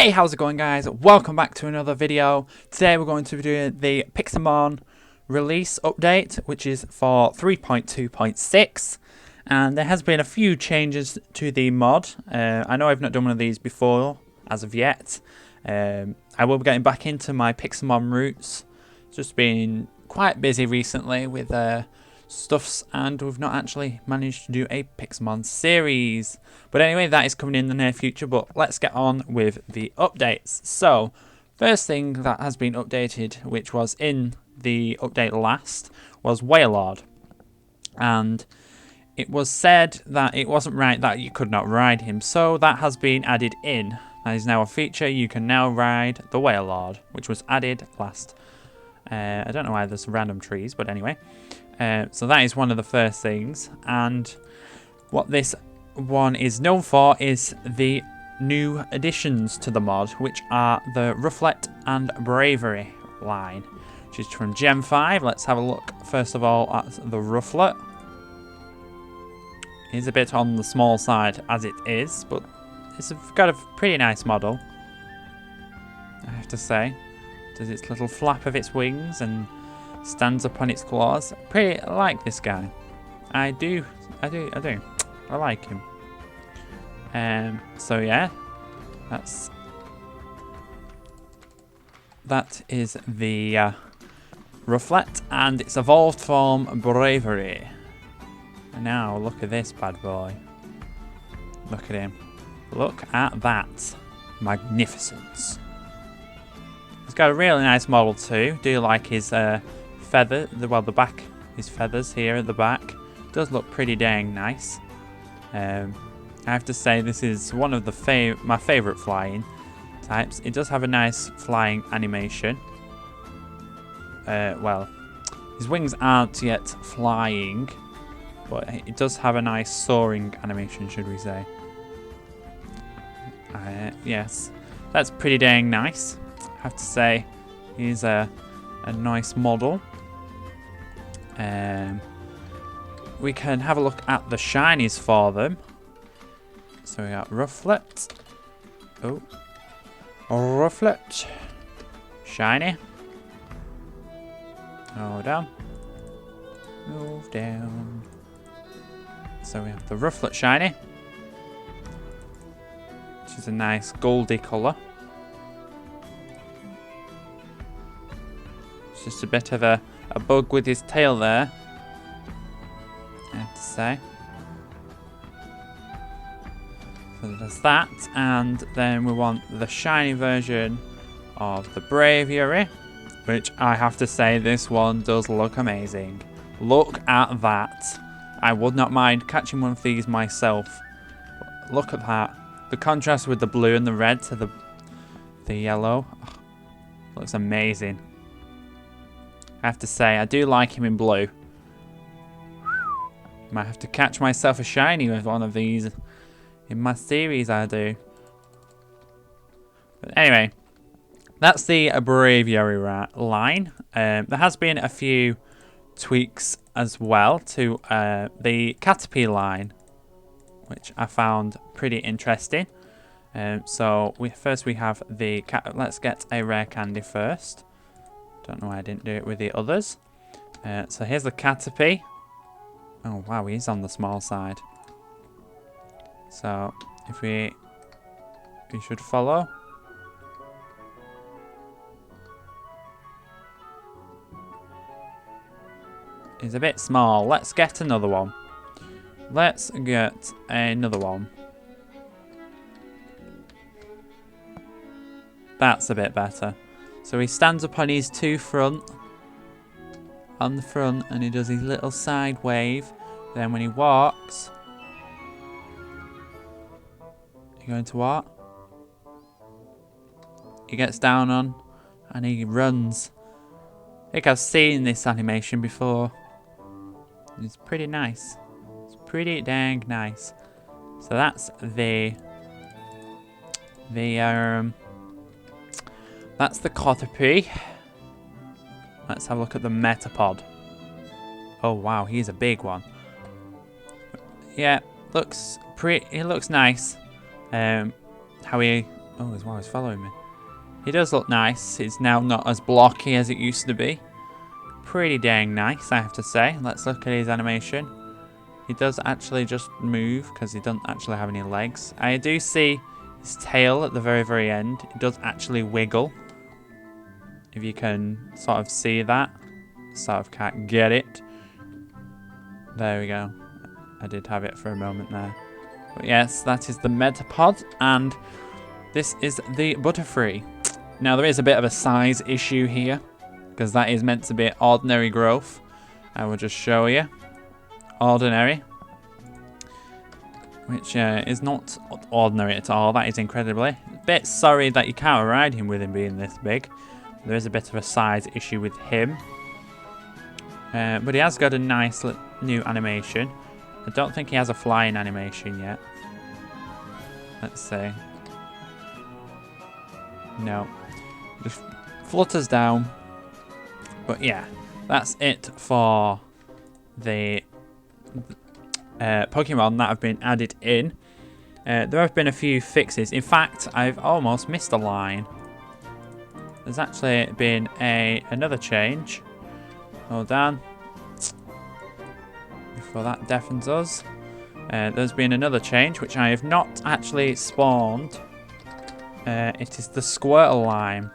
Hey, how's it going, guys? Welcome back to another video. Today we're going to be doing the Pixelmon release update, which is for 3.2.6, and there has been a few changes to the mod. I know I've not done one of these before as of yet. I will be getting back into my Pixelmon roots. Just been quite busy recently with stuffs, and we've not actually managed to do a Pixelmon series. But anyway, that is coming in the near future, but let's get on with the updates. So, first thing that has been updated, which was in the update last, was Wailord. And it was said that it wasn't right that you could not ride him, so that has been added in. That is now a feature. You can now ride the Wailord, which was added last. I don't know why there's random trees, but anyway. So that is one of the first things, and what this one is known for is the new additions to the mod, which are the Rufflet and Braviary line, which is from Gen 5. Let's have a look first of all at the Rufflet. It's a bit on the small side as it is, but it's got a pretty nice model, I have to say. Does its little flap of its wings and stands up on its claws. I like this guy. I do. I like him. So yeah, that is the Rufflet, and it's evolved from Braviary. And now look at this bad boy. Look at him. Look at that magnificence. He's got a really nice model too. Do you like his feather? His feathers here at the back does look pretty dang nice. I have to say this is one of the my favorite flying types. It does have a nice flying animation. Well, his wings aren't yet flying, but it does have a nice soaring animation, should we say? Yes, that's pretty dang nice. I have to say, he's a nice model. We can have a look at the shinies for them. So we got Rufflet. Oh, Rufflet. Shiny. Oh, down. Move down. So we have the Rufflet shiny, which is a nice goldy colour. It's just a bit of a bug with his tail there, I have to say. So there's that, and then we want the shiny version of the Braviary, which I have to say this one does look amazing. Look at that. I would not mind catching one of these myself. But look at that. The contrast with the blue and the red to the yellow. Oh, looks amazing. I have to say, I do like him in blue. Might have to catch myself a shiny with one of these in my series, I do. But anyway, that's the Braviary line. There has been a few tweaks as well to the Caterpie line, which I found pretty interesting. So first we have the let's get a rare candy first. Don't know why I didn't do it with the others. So here's the Caterpie. Oh wow, he's on the small side. So if we should follow. He's a bit small. Let's get another one. Let's get another one. That's a bit better. So he stands up on his on the front, and he does his little side wave. Then when he walks, you going to what? He gets down on, and he runs. I think I've seen this animation before. It's pretty nice. It's pretty dang nice. So that's that's the Caterpie. Let's have a look at the Metapod. Oh wow, he's a big one. Yeah, looks pretty. It looks nice. How he Oh, he's following me. He does look nice. It's now not as blocky as it used to be. Pretty dang nice, I have to say. Let's look at his animation. He does actually just move because he doesn't actually have any legs. I do see his tail at the very, very end. It does actually wiggle. If you can sort of see that. Sort of can't get it. There we go. I did have it for a moment there. But yes, that is the Metapod. And this is the Butterfree. Now, there is a bit of a size issue here, because that is meant to be ordinary growth. I will just show you. Ordinary. Which is not ordinary at all. That is incredibly. A bit sorry that you can't ride him with him being this big. There is a bit of a size issue with him. But he has got a nice new animation. I don't think he has a flying animation yet. Let's see. No. Just flutters down. But yeah, that's it for the Pokemon that have been added in. There have been a few fixes. In fact, I've almost missed a line. There's actually been another change. Hold on. Before that deafens us. There's been another change, which I have not actually spawned. It is the Squirtle line.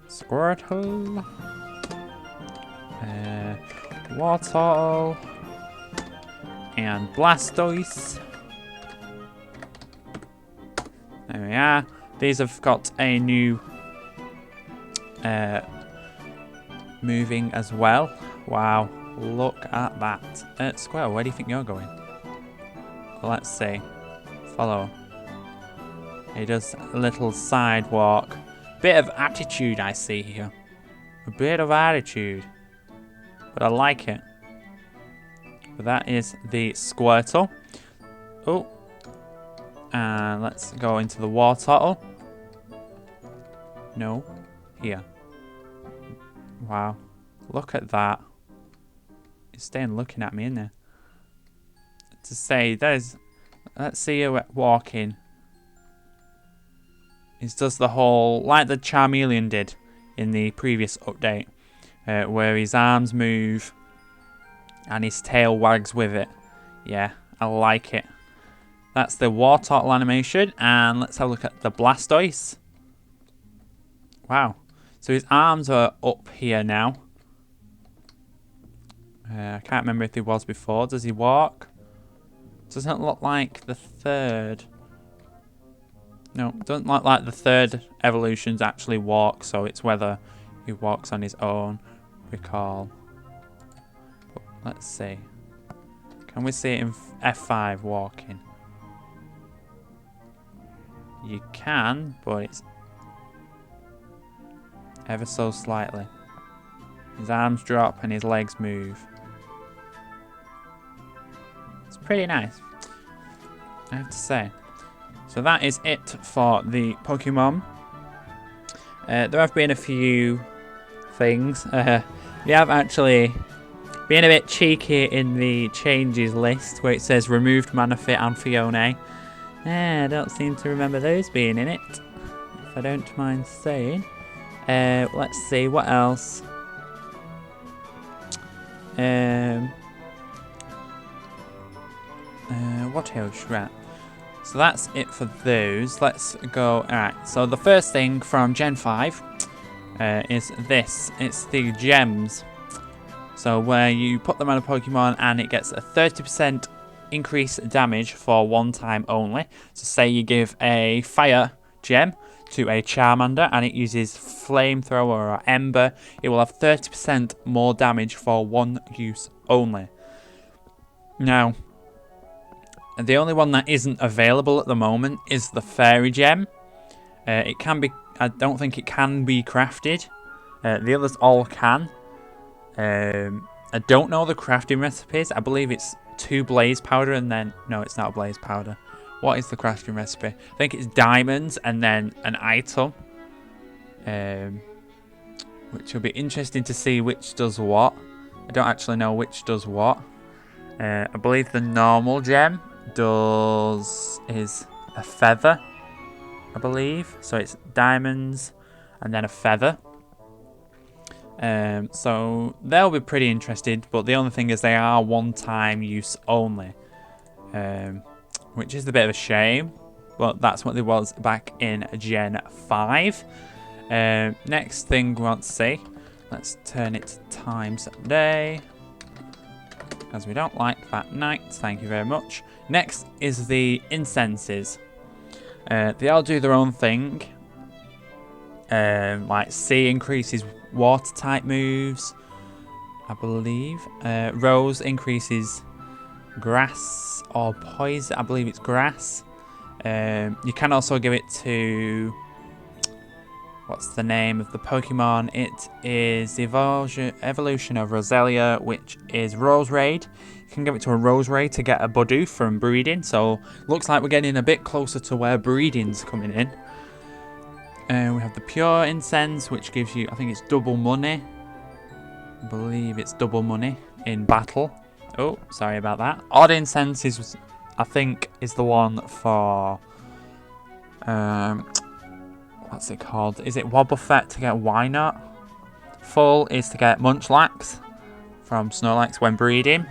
Squirtle. Wartortle. And Blastoise. There we are. These have got a new moving as well. Wow, look at that. Squirtle, where do you think you're going? Let's see. Follow. He does a little sidewalk. Bit of attitude I see here. A bit of attitude. But I like it. But that is the Squirtle. Oh. And let's go into the Wartortle. No. Here. Wow. Look at that. He's staying looking at me, isn't he? To say, there's... Let's see you walking. He does the whole... Like the Charmeleon did in the previous update. Where his arms move. And his tail wags with it. Yeah, I like it. That's the Wartortle animation. And let's have a look at the Blastoise. Wow. So his arms are up here now. I can't remember if he was before. Does he walk? Doesn't look like the third. No, doesn't look like the third evolutions actually walk. So it's whether he walks on his own. Recall. But let's see. Can we see it in F5 walking? You can, but it's ever so slightly. His arms drop and his legs move. It's pretty nice, I have to say. So that is it for the Pokemon. There have been a few things. We have actually been a bit cheeky in the changes list where it says removed Manaphy and Fiona. I don't seem to remember those being in it, if I don't mind saying. Let's see, what else? What else? Right. So that's it for those. Let's go. Alright, so the first thing from Gen 5 is this. It's the gems. So where you put them on a Pokemon and it gets a 30% increased damage for one time only. So say you give a fire gem to a Charmander and it uses flamethrower or ember, it will have 30% more damage for one use only. Now, the only one that isn't available at the moment is the fairy gem. It can be, I don't think it can be crafted. The others all can. I don't know the crafting recipes. I believe it's 2 blaze powder and then, no, it's not a blaze powder. What is the crafting recipe? I think it's diamonds and then an item. Which will be interesting to see which does what. I don't actually know which does what. I believe the normal gem is a feather, I believe. So it's diamonds and then a feather. So they'll be pretty interested, but the only thing is they are one-time use only, which is a bit of a shame, but that's what it was back in Gen 5. Next thing we want to see, let's turn it to times a day, as we don't like that night, thank you very much. Next is the Incenses. They all do their own thing. Like C increases water type moves, I believe. Rose increases grass or poison, I believe it's grass. You can also give it to, what's the name of the Pokemon? It is the evolution of Roselia, which is Rose Raid. You can give it to a Rose Raid to get a Budu from breeding. So looks like we're getting a bit closer to where breeding's coming in. We have the Pure Incense, which gives you, I think it's double money. I believe it's double money in battle. Oh, sorry about that. Odd Incense is, I think, is the one for, what's it called? Is it Wobbuffet to get Wynot? Full is to get Munchlax from Snorlax when breeding.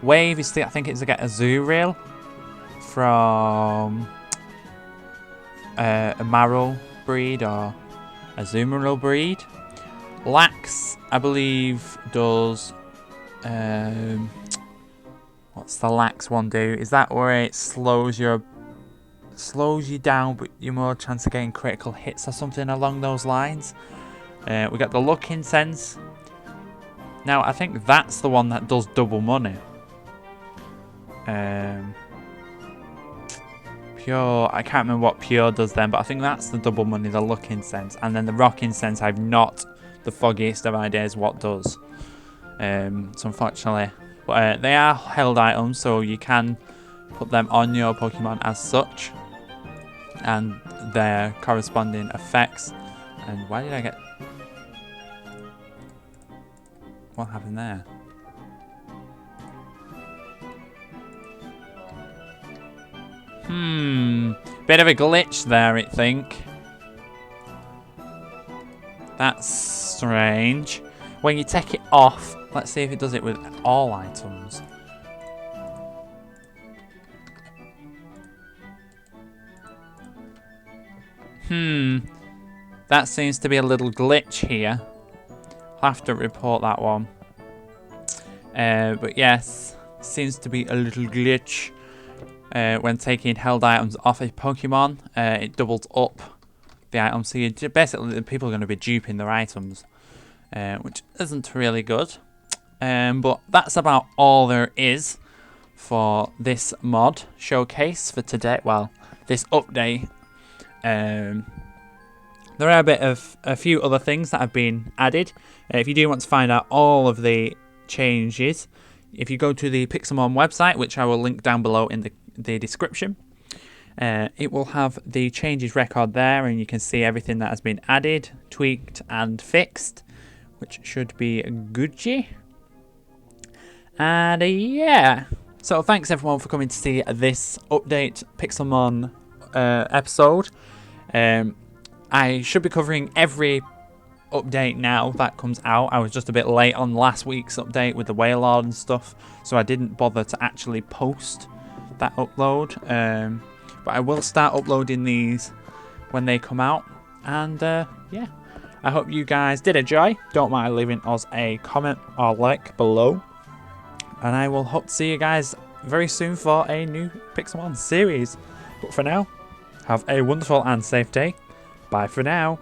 Wave is I think it's to get Azurill from a Marrow breed or a Azumarill breed. Lax, I believe, does what's the Lax one do? Is that where it slows you down, but you're more chance of getting critical hits or something along those lines? We got the Luck Incense. Now I think that's the one that does double money. Pure, I can't remember what Pure does then, but I think that's the double money, the Luck Incense. And then the Rock Incense, I've not the foggiest of ideas what does. So unfortunately, but they are held items, so you can put them on your Pokemon as such, and their corresponding effects. And why did I get... What happened there? Bit of a glitch there, I think. That's strange. When you take it off, let's see if it does it with all items. That seems to be a little glitch here. I'll have to report that one. But yes, seems to be a little glitch. When taking held items off a Pokemon, it doubles up the items. So basically, the people are going to be duping their items, which isn't really good. But that's about all there is for this mod showcase for today. Well, this update. There are a few other things that have been added. If you do want to find out all of the changes, if you go to the Pixelmon website, which I will link down below in the description, it will have the changes record there, and you can see everything that has been added, tweaked and fixed, which should be Gucci. And yeah, so thanks everyone for coming to see this update Pixelmon episode. I should be covering every update now that comes out. I was just a bit late on last week's update with the Wailord and stuff, so I didn't bother to actually post that upload. But I will start uploading these when they come out. And yeah, I hope you guys did enjoy. Don't mind leaving us a comment or like below. And I will hope to see you guys very soon for a new Pixelmon series. But for now, have a wonderful and safe day. Bye for now.